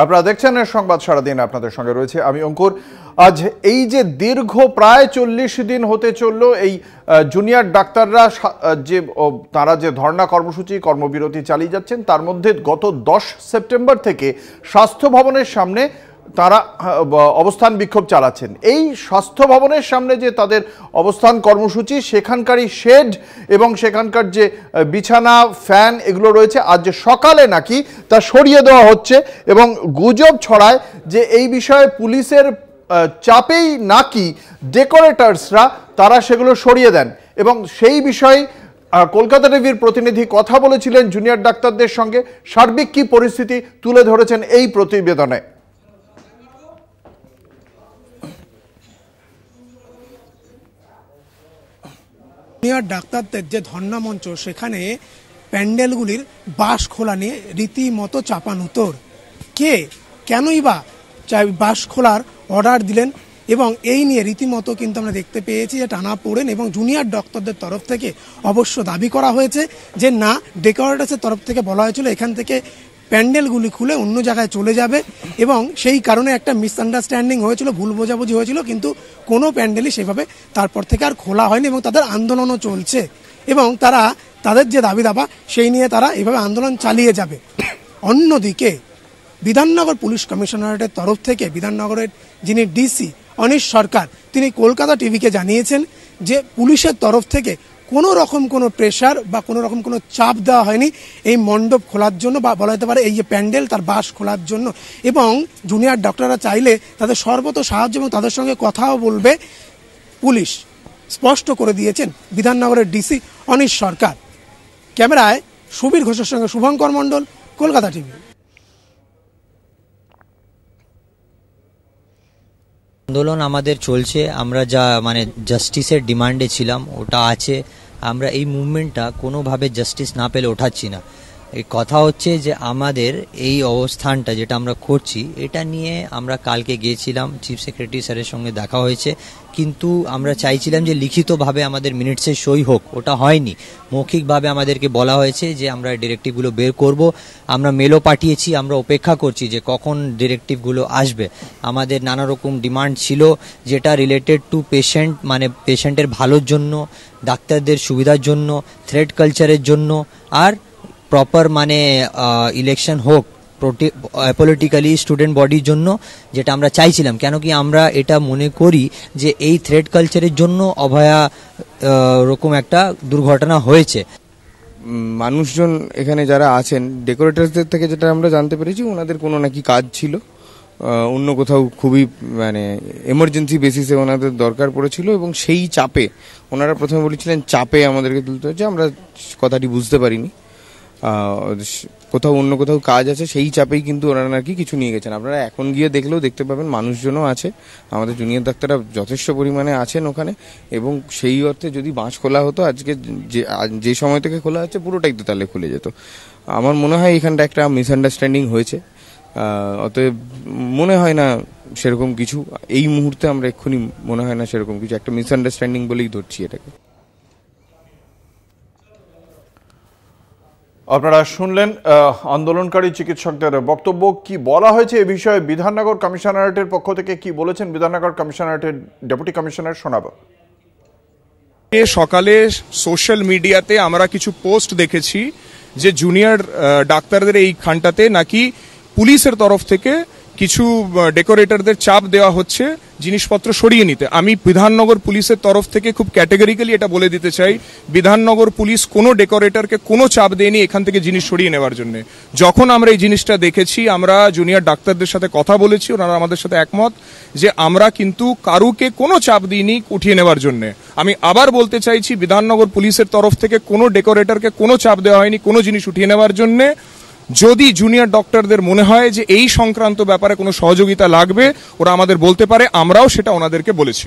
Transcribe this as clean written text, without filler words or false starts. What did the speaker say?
আপনারা দেখছেন সংবাদ সারাদিন, আপনাদের সঙ্গে রয়েছে আমি অঙ্কুর। আজ এই যে দীর্ঘ প্রায় 40 দিন হতে চলল এই জুনিয়র ডাক্তাররা তারা যে ধর্ণা কর্মসূচি কর্মবিরতি চালিয়ে যাচ্ছেন, তার মধ্যে গত 10 সেপ্টেম্বর থেকে স্বাস্থ্য ভবনের সামনে তারা অবস্থান বিক্ষোভ চালাচ্ছেন। এই স্বাস্থ্য ভবনের সামনে যে তাদের অবস্থান কর্মসূচি, সেখানকারই শেড এবং সেখানকার যে বিছানা ফ্যান এগুলো রয়েছে, আজ সকালে নাকি তা সরিয়ে দেওয়া হচ্ছে এবং গুজব ছড়ায় যে এই বিষয়ে পুলিশের চাপেই নাকি ডেকোরেটার্সরা তারা সেগুলো সরিয়ে দেন। এবং সেই বিষয়ে কলকাতা টিভির প্রতিনিধি কথা বলেছিলেন জুনিয়র ডাক্তারদের সঙ্গে। সার্বিক কি পরিস্থিতি তুলে ধরেছেন এই প্রতিবেদনে। জুনিয়র ডাক্তারদের যে ধর্ণা মঞ্চ, সেখানে প্যান্ডেলগুলির বাঁশ খোলা নিয়ে রীতিমতো চাপানুতোর। কেনই বা বাঁশ খোলার অর্ডার দিলেন এবং এই নিয়ে রীতিমতো কিন্তু আমরা দেখতে পেয়েছি যে টানাপোড়েন এবং জুনিয়র ডক্টরদের তরফ থেকে অবশ্য দাবি করা হয়েছে যে না, ডেকোরেটার্সের তরফ থেকে বলা হয়েছিল এখান থেকে প্যান্ডেলগুলি খুলে অন্য জায়গায় চলে যাবে এবং সেই কারণে একটা মিসআন্ডারস্ট্যান্ডিং হয়েছিল, ভুল বোঝাবুঝি হয়েছিল, কিন্তু কোনো প্যান্ডেলই সেভাবে তারপর থেকে আর খোলা হয়নি এবং তাদের আন্দোলনও চলছে এবং তারা তাদের যে দাবি দাবা সেই নিয়ে তারা এভাবে আন্দোলন চালিয়ে যাবে। অন্যদিকে বিধাননগর পুলিশ কমিশনারেটের তরফ থেকে বিধাননগরের যিনি ডিসি অনিশ সরকার, তিনি কলকাতা টিভিকে জানিয়েছেন যে পুলিশের তরফ থেকে কোনো রকম কোনো প্রেশার বা কোনো রকম কোনো চাপ দেওয়া হয়নি এই মণ্ডপ খোলার জন্য, বা বলা যেতে পারে এই যে প্যান্ডেল তার বাঁশ খোলার জন্য। এবং জুনিয়র ডক্টররা চাইলে তাদের সর্বত সাহায্য এবং তাদের সঙ্গে কথাও বলবে পুলিশ, স্পষ্ট করে দিয়েছেন বিধাননগরের ডিসি অনিশ সরকার। ক্যামেরায় সুবীর ঘোষের সঙ্গে শুভঙ্কর মণ্ডল, কলকাতা টিভি। আন্দোলন আমাদের চলছে, আমরা যা জাস্টিসের ডিমান্ডে ছিলাম ওটা আছে। আমরা এই মুভমেন্টটা কোনোভাবে জাস্টিস না পেলে ওঠাচ্ছি না। এই কথা হচ্ছে যে আমাদের এই অবস্থানটা যেটা আমরা করছি, এটা নিয়ে আমরা কালকে গিয়েছিলাম, চিফ সেক্রেটারি স্যারের সঙ্গে দেখা হয়েছে, কিন্তু আমরা চাইছিলাম যে লিখিতভাবে আমাদের মিনিটসে সই হোক, ওটা হয়নি। মৌখিকভাবে আমাদেরকে বলা হয়েছে যে আমরা ডিরেক্টিভগুলো বের করব। আমরা মেলও পাঠিয়েছি, আমরা অপেক্ষা করছি যে কখন ডিরেক্টিভগুলো আসবে। আমাদের নানা রকম ডিমান্ড ছিল যেটা রিলেটেড টু পেশেন্ট, পেশেন্টের ভালোর জন্য, ডাক্তারদের সুবিধার জন্য, থ্রেড কালচারের জন্য, আর প্রপার ইলেকশন হোক পলিটিক্যালি স্টুডেন্ট বডির জন্য, যেটা আমরা চাইছিলাম। কেন কি আমরা এটা মনে করি যে এই থ্রেড কালচারের জন্য অভয়া রকম একটা দুর্ঘটনা হয়েছে। মানুষজন এখানে যারা আছেন ডেকোরেটার্সদের থেকে যেটা আমরা জানতে পেরেছি, ওনাদের কোনো নাকি কাজ ছিল অন্য কোথাও, খুবই এমার্জেন্সি বেসিসে ওনাদের দরকার পড়েছিল এবং সেই চাপে ওনারা প্রথমে বলেছিলেন চাপে আমাদেরকে তুলতে হচ্ছে। আমরা কথাটি বুঝতে পারিনি, কোথাও অন্য কোথাও কাজ আছে, সেই চাপেই কিন্তু ওনারা নাকি কিছু নিয়ে গেছেন। আপনারা এখন গিয়ে দেখলেও দেখতে পাবেন মানুষজনও আছে, আমাদের জুনিয়র ডাক্তাররা যথেষ্ট পরিমাণে আছেন ওখানে। এবং সেই অর্থে যদি বাঁশ খোলা হতো আজকে যে সময় থেকে খোলা হচ্ছে পুরোটাই তো তাহলে খুলে যেত। আমার মনে হয় এখানটা একটা মিসআন্ডারস্ট্যান্ডিং হয়েছে, অতএব মনে হয় না সেরকম কিছু এই মুহূর্তে, আমরা এক্ষুনি মনে হয় না সেরকম কিছু, একটা মিসআন্ডারস্ট্যান্ডিং বলেই ধরছি এটাকে। আপনারা শুনলেন আন্দোলনকারী চিকিৎসকদের বক্তব্য। কি বলা হয়েছে এ বিষয়ে বিধাননগর কমিশনারেটের পক্ষ থেকে কি বলেছেন বিধাননগর কমিশনারেটের ডেপুটি কমিশনার, শোনাব। সকালে সোশ্যাল মিডিয়াতে আমরা কিছু পোস্ট দেখেছি যে জুনিয়র ডাক্তারদের এই খানটাতে নাকি পুলিশের তরফ থেকে কিছু ডেকোরেটরদের চাপ দেওয়া হচ্ছে জিনিসপত্র সরিয়ে নিতে। আমি বিধাননগর পুলিশের তরফ থেকে খুব ক্যাটেগরিক্যালি এটা বলে দিতে চাই, বিধাননগর পুলিশ কোনো ডেকোরেটরকে কোনো চাপ দেয়নি এখান থেকে জিনিস সরিয়ে নেওয়ার জন্য। যখন আমরা এই জিনিসটা দেখেছি, আমরা জুনিয়র ডাক্তারদের সাথে কথা বলেছি, ওনারা আমাদের সাথে একমত যে আমরা কিন্তু কারুকে কোনো চাপ দিইনি উঠিয়ে নেওয়ার জন্য। আমি আবার বলতে চাইছি, বিধাননগর পুলিশের তরফ থেকে কোনো ডেকোরেটরকে কোনো চাপ দেওয়া হয়নি কোনো জিনিস উঠিয়ে নেওয়ার জন্য। যদি জুনিয়র ডক্টরদের মনে হয় যে এই সংক্রান্ত ব্যাপারে কোনো সহযোগিতা লাগবে, ওরা আমাদের বলতে পারে, আমরাও সেটা ওনাদেরকে বলেছি।